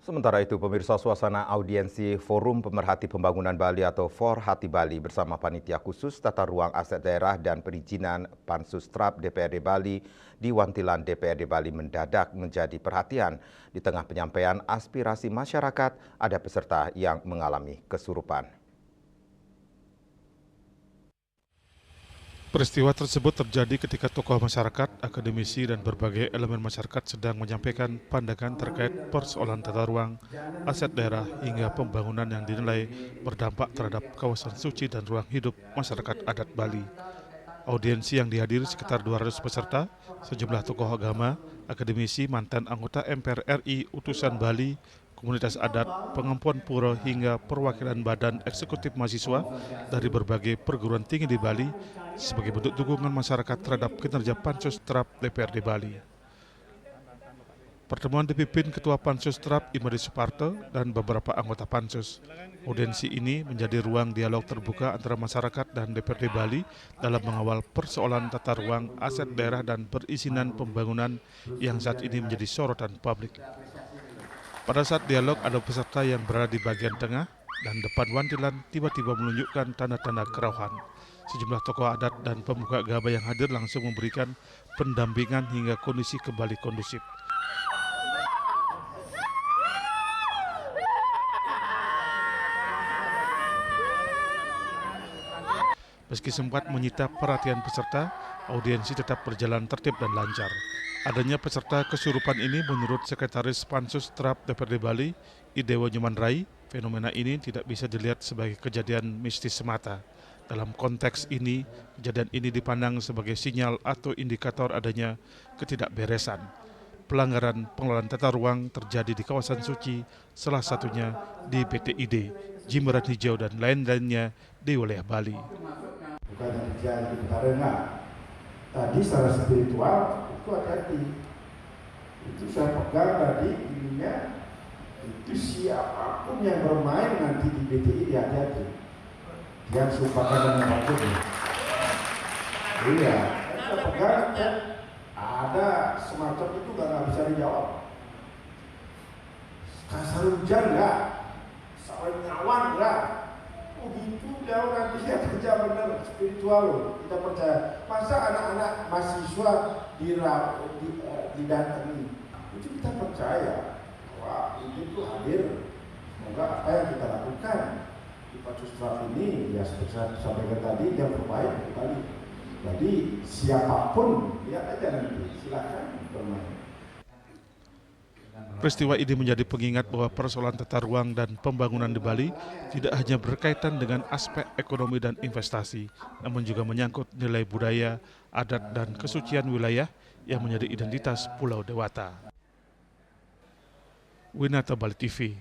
Sementara itu, pemirsa, suasana audiensi Forum Pemerhati Pembangunan Bali atau Forhati Bali bersama Panitia Khusus Tata Ruang Aset Daerah dan Perizinan Pansustrap DPRD Bali di Wantilan DPRD Bali mendadak menjadi perhatian. Di tengah penyampaian aspirasi masyarakat, ada peserta yang mengalami kesurupan. Peristiwa tersebut terjadi ketika tokoh masyarakat, akademisi, dan berbagai elemen masyarakat sedang menyampaikan pandangan terkait persoalan tata ruang, aset daerah, hingga pembangunan yang dinilai berdampak terhadap kawasan suci dan ruang hidup masyarakat adat Bali. Audiensi yang dihadiri sekitar 200 peserta, sejumlah tokoh agama, akademisi, mantan anggota MPR RI, utusan Bali, komunitas adat, pengampuan pura, hingga perwakilan badan eksekutif mahasiswa dari berbagai perguruan tinggi di Bali sebagai bentuk dukungan masyarakat terhadap kinerja Pansustrap DPRD Bali. Pertemuan dipimpin Ketua Pansustrap Imadi Suparto dan beberapa anggota Pansus. Audiensi ini menjadi ruang dialog terbuka antara masyarakat dan DPRD Bali dalam mengawal persoalan tata ruang, aset daerah, dan perizinan pembangunan yang saat ini menjadi sorotan publik. Pada saat dialog, ada peserta yang berada di bagian tengah dan depan wantilan tiba-tiba menunjukkan tanda-tanda kerauhan. Sejumlah tokoh adat dan pemuka agama yang hadir langsung memberikan pendampingan hingga kondisi kembali kondusif. Meski sempat menyita perhatian peserta, audiensi tetap berjalan tertib dan lancar. Adanya peserta kesurupan ini menurut Sekretaris Pansustrap DPRD Bali, Idewo Nyoman Rai, fenomena ini tidak bisa dilihat sebagai kejadian mistis semata. Dalam konteks ini, kejadian ini dipandang sebagai sinyal atau indikator adanya ketidakberesan. Pelanggaran pengelolaan tata ruang terjadi di kawasan suci, salah satunya di PTID, Jimbaran Hijau, dan lain-lainnya di wilayah Bali. Bukan terjadi karena tadi secara spiritual itu hati-hati. Itu saya pegang tadi ininya, itu siapapun yang bermain nanti di BTI hati-hati. Yang sumpahkan dengan maksudnya. Iya, saya pegang kan ada semacam itu nggak bisa dijawab. Kasar hujan nggak, saling nyawan nggak. Oh gitu, jauh nanti ya kerja benar spiritual, kita percaya. Masa anak-anak mahasiswa didatangi, itu kita percaya. Wah, ini tuh hadir. Semoga apa yang kita lakukan di Pansustrap ini, ya seperti saya sampaikan tadi, yang terbaik kembali. Jadi siapapun, lihat aja nanti, silakan bermain. Peristiwa ini menjadi pengingat bahwa persoalan tata ruang dan pembangunan di Bali tidak hanya berkaitan dengan aspek ekonomi dan investasi, namun juga menyangkut nilai budaya, adat, dan kesucian wilayah yang menjadi identitas Pulau Dewata. Winata Bali TV.